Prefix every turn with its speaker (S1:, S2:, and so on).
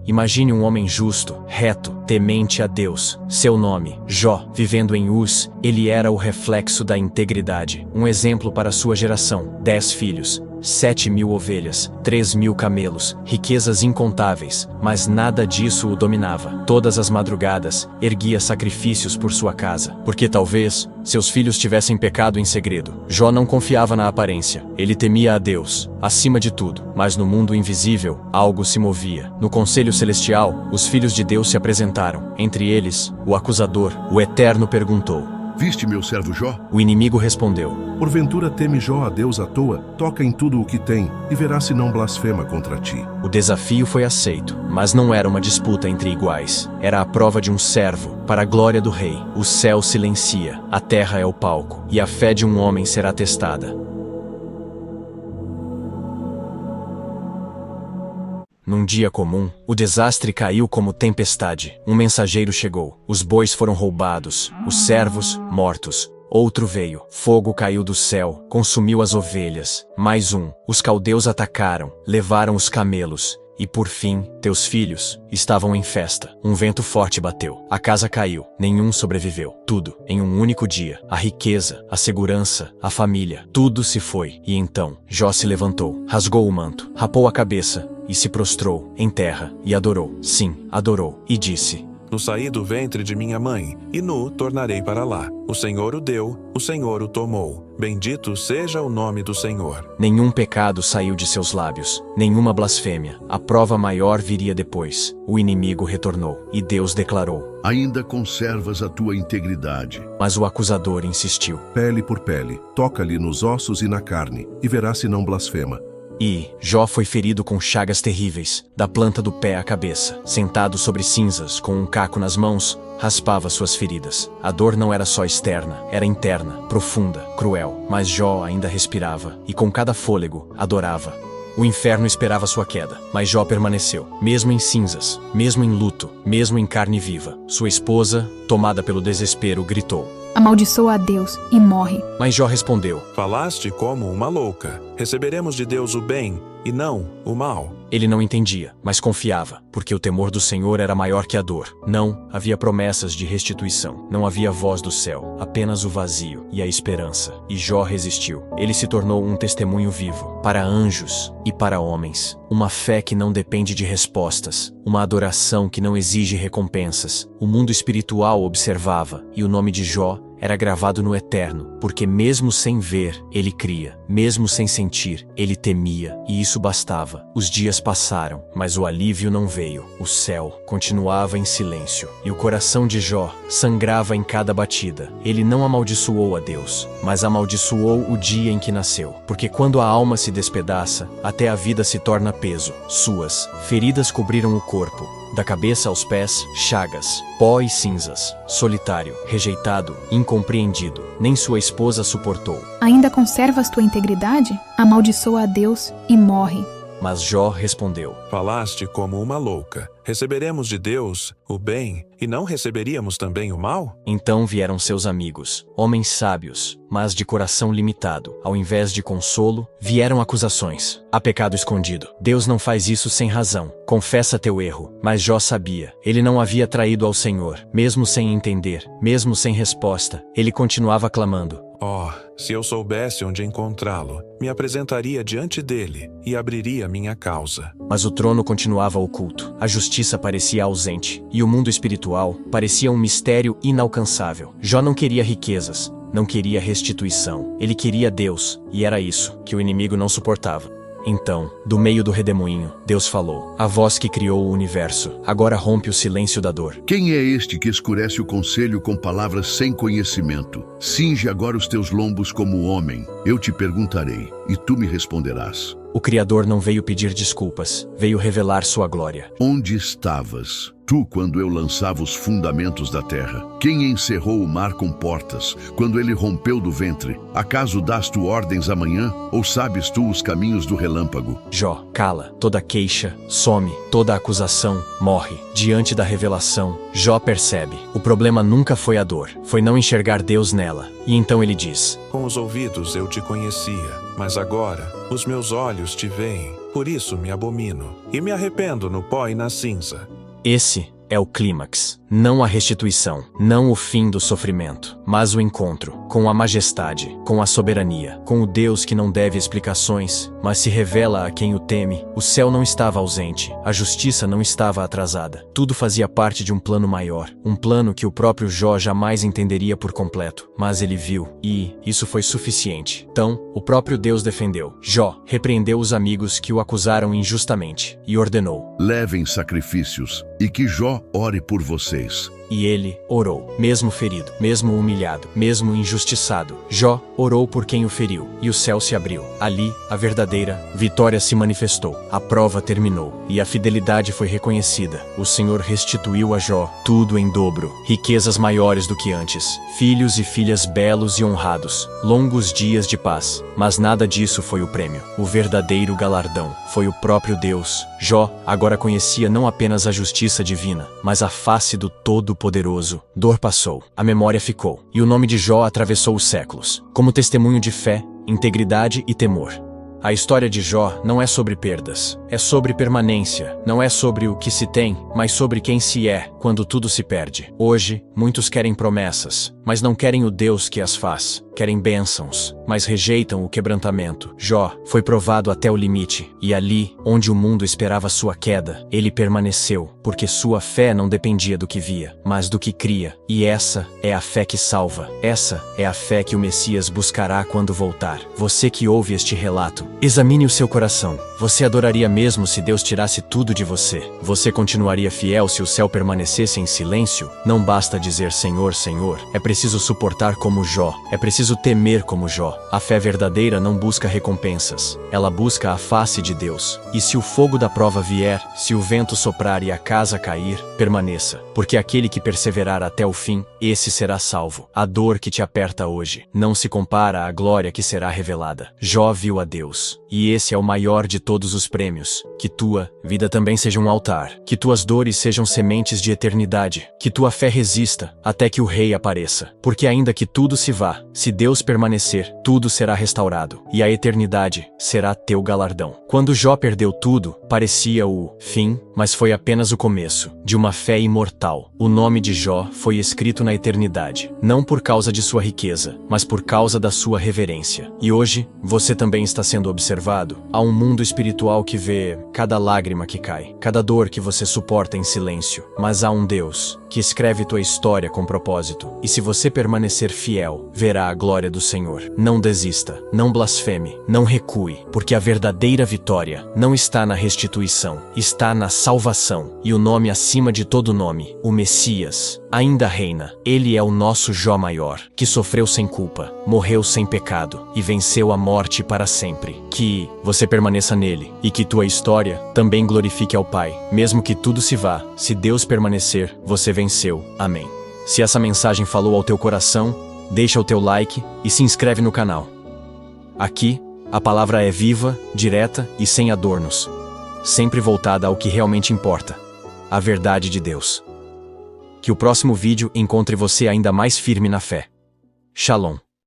S1: Imagine um homem justo, reto, temente a Deus. Seu nome, Jó, vivendo em Uz, ele era o reflexo da integridade. Um exemplo para sua geração. 10 filhos, 7.000 ovelhas, 3.000 camelos, riquezas incontáveis, mas nada disso o dominava. Todas as madrugadas, erguia sacrifícios por sua casa, porque talvez seus filhos tivessem pecado em segredo. Jó não confiava na aparência, ele temia a Deus, acima de tudo. Mas no mundo invisível, algo se movia. No conselho celestial, os filhos de Deus se apresentaram. Entre eles, o acusador, o Eterno, perguntou:
S2: Viste meu servo Jó?
S1: O inimigo respondeu:
S2: Porventura teme Jó a Deus à toa? Toca em tudo o que tem, e verá se não blasfema contra ti.
S1: O desafio foi aceito, mas não era uma disputa entre iguais. Era a prova de um servo, para a glória do rei. O céu silencia, a terra é o palco, e a fé de um homem será testada. Num dia comum, o desastre caiu como tempestade. Um mensageiro chegou. Os bois foram roubados, os servos mortos. Outro veio. Fogo caiu do céu, consumiu as ovelhas. Mais um. Os caldeus atacaram, levaram os camelos. E por fim, teus filhos estavam em festa. Um vento forte bateu. A casa caiu. Nenhum sobreviveu. Tudo, em um único dia. A riqueza, a segurança, a família. Tudo se foi. E então, Jó se levantou, rasgou o manto, rapou a cabeça e se prostrou em terra e adorou. Sim, adorou. E disse:
S3: No saí do ventre de minha mãe, e nu tornarei para lá. O Senhor o deu, o Senhor o tomou. Bendito seja o nome do Senhor.
S1: Nenhum pecado saiu de seus lábios, nenhuma blasfêmia. A prova maior viria depois. O inimigo retornou, e Deus declarou:
S2: Ainda conservas a tua integridade.
S1: Mas o acusador insistiu.
S2: Pele por pele, toca-lhe nos ossos e na carne, e verá se não blasfema.
S1: E Jó foi ferido com chagas terríveis, da planta do pé à cabeça. Sentado sobre cinzas, com um caco nas mãos, raspava suas feridas. A dor não era só externa, era interna, profunda, cruel. Mas Jó ainda respirava, e com cada fôlego, adorava. O inferno esperava sua queda, mas Jó permaneceu, mesmo em cinzas, mesmo em luto, mesmo em carne viva. Sua esposa, tomada pelo desespero, gritou:
S4: Amaldiçoa a Deus e morre.
S1: Mas Jó respondeu:
S3: Falaste como uma louca. Receberemos de Deus o bem, e não o mal.
S1: Ele não entendia, mas confiava, porque o temor do Senhor era maior que a dor. Não havia promessas de restituição, não havia voz do céu, apenas o vazio e a esperança. E Jó resistiu. Ele se tornou um testemunho vivo, para anjos e para homens. Uma fé que não depende de respostas, uma adoração que não exige recompensas. O mundo espiritual observava, e o nome de Jó era gravado no eterno, porque mesmo sem ver, ele cria, mesmo sem sentir, ele temia, e isso bastava. Os dias passaram, mas o alívio não veio. O céu continuava em silêncio, e o coração de Jó sangrava em cada batida. Ele não amaldiçoou a Deus, mas amaldiçoou o dia em que nasceu, porque quando a alma se despedaça, até a vida se torna peso. Suas feridas cobriram o corpo, da cabeça aos pés, chagas, pó e cinzas. Solitário, rejeitado, incompreendido. Nem sua esposa suportou.
S4: Ainda conservas tua integridade? Amaldiçoa a Deus e morre.
S1: Mas Jó respondeu:
S3: Falaste como uma louca. Receberemos de Deus o bem, e não receberíamos também o mal?
S1: Então vieram seus amigos, homens sábios, mas de coração limitado. Ao invés de consolo, vieram acusações. Há pecado escondido. Deus não faz isso sem razão. Confessa teu erro. Mas Jó sabia. Ele não havia traído ao Senhor. Mesmo sem entender, mesmo sem resposta, ele continuava clamando:
S3: Oh, se eu soubesse onde encontrá-lo, me apresentaria diante dele e abriria minha causa.
S1: Mas o trono continuava oculto. A justiça parecia ausente, e o mundo espiritual parecia um mistério inalcançável. Jó não queria riquezas, não queria restituição. Ele queria Deus, e era isso que o inimigo não suportava. Então, do meio do redemoinho, Deus falou: A voz que criou o universo, agora rompe o silêncio da dor.
S2: Quem é este que escurece o conselho com palavras sem conhecimento? Cinge agora os teus lombos como homem. Eu te perguntarei, e tu me responderás.
S1: O Criador não veio pedir desculpas, veio revelar sua glória.
S2: Onde estavas Tu, quando eu lançava os fundamentos da terra? Quem encerrou o mar com portas, quando ele rompeu do ventre? Acaso dás tu ordens amanhã, ou sabes tu os caminhos do relâmpago?
S1: Jó, cala. Toda queixa some, toda acusação morre. Diante da revelação, Jó percebe. O problema nunca foi a dor, foi não enxergar Deus nela. E então ele diz:
S3: Com os ouvidos eu te conhecia, mas agora os meus olhos te veem. Por isso me abomino, e me arrependo no pó e na cinza.
S1: Esse é o clímax, não a restituição, não o fim do sofrimento, mas o encontro com a majestade, com a soberania, com o Deus que não deve explicações, mas se revela a quem o teme. O céu não estava ausente, a justiça não estava atrasada. Tudo fazia parte de um plano maior, um plano que o próprio Jó jamais entenderia por completo, mas ele viu, e isso foi suficiente. Então, o próprio Deus defendeu. Jó repreendeu os amigos que o acusaram injustamente e ordenou:
S2: Levem sacrifícios, e que Jó ore por vocês.
S1: E ele orou, mesmo ferido, mesmo humilhado, mesmo injustiçado. Jó orou por quem o feriu, e o céu se abriu. Ali, a verdadeira vitória se manifestou. A prova terminou, e a fidelidade foi reconhecida. O Senhor restituiu a Jó tudo em dobro, riquezas maiores do que antes, filhos e filhas belos e honrados, longos dias de paz. Mas nada disso foi o prêmio. O verdadeiro galardão foi o próprio Deus. Jó agora conhecia não apenas a justiça divina, mas a face do Todo-Poderoso. Dor passou, a memória ficou, e o nome de Jó atravessou os séculos, como testemunho de fé, integridade e temor. A história de Jó não é sobre perdas, é sobre permanência. Não é sobre o que se tem, mas sobre quem se é quando tudo se perde. Hoje, muitos querem promessas, mas não querem o Deus que as faz. Querem bênçãos, mas rejeitam o quebrantamento. Jó foi provado até o limite, e ali, onde o mundo esperava sua queda, ele permaneceu, porque sua fé não dependia do que via, mas do que cria. E essa é a fé que salva. Essa é a fé que o Messias buscará quando voltar. Você que ouve este relato, examine o seu coração. Você adoraria mesmo se Deus tirasse tudo de você? Você continuaria fiel se o céu permanecesse em silêncio? Não basta dizer Senhor, Senhor. É preciso suportar como Jó. É preciso temer como Jó. A fé verdadeira não busca recompensas. Ela busca a face de Deus. E se o fogo da prova vier, se o vento soprar e a casa cair, permaneça. Porque aquele que perseverar até o fim, esse será salvo. A dor que te aperta hoje não se compara à glória que será revelada. Jó viu a Deus. E esse é o maior de todos os prêmios. Que tua vida também seja um altar. Que tuas dores sejam sementes de eternidade. Que tua fé resista até que o Rei apareça. Porque ainda que tudo se vá, se Deus permanecer, tudo será restaurado. E a eternidade será teu galardão. Quando Jó perdeu tudo, parecia o fim, mas foi apenas o começo de uma fé imortal. O nome de Jó foi escrito na eternidade, não por causa de sua riqueza, mas por causa da sua reverência. E hoje, você também está sendo observado. Há um mundo espiritual que vê cada lágrima que cai, cada dor que você suporta em silêncio. Mas há um Deus que escreve tua história com propósito. E se você permanecer fiel, verá a glória do Senhor. Não desista, não blasfeme, não recue, porque a verdadeira vitória não está na restituição, está na salvação. E o nome acima de todo nome, o Messias, ainda reina. Ele é o nosso Jó maior, que sofreu sem culpa, morreu sem pecado e venceu a morte para sempre. Que você permaneça nele e que tua história também glorifique ao Pai. Mesmo que tudo se vá, se Deus permanecer, você venceu. Amém. Se essa mensagem falou ao teu coração, deixa o teu like e se inscreve no canal. Aqui, a palavra é viva, direta e sem adornos, sempre voltada ao que realmente importa, a verdade de Deus. Que o próximo vídeo encontre você ainda mais firme na fé. Shalom.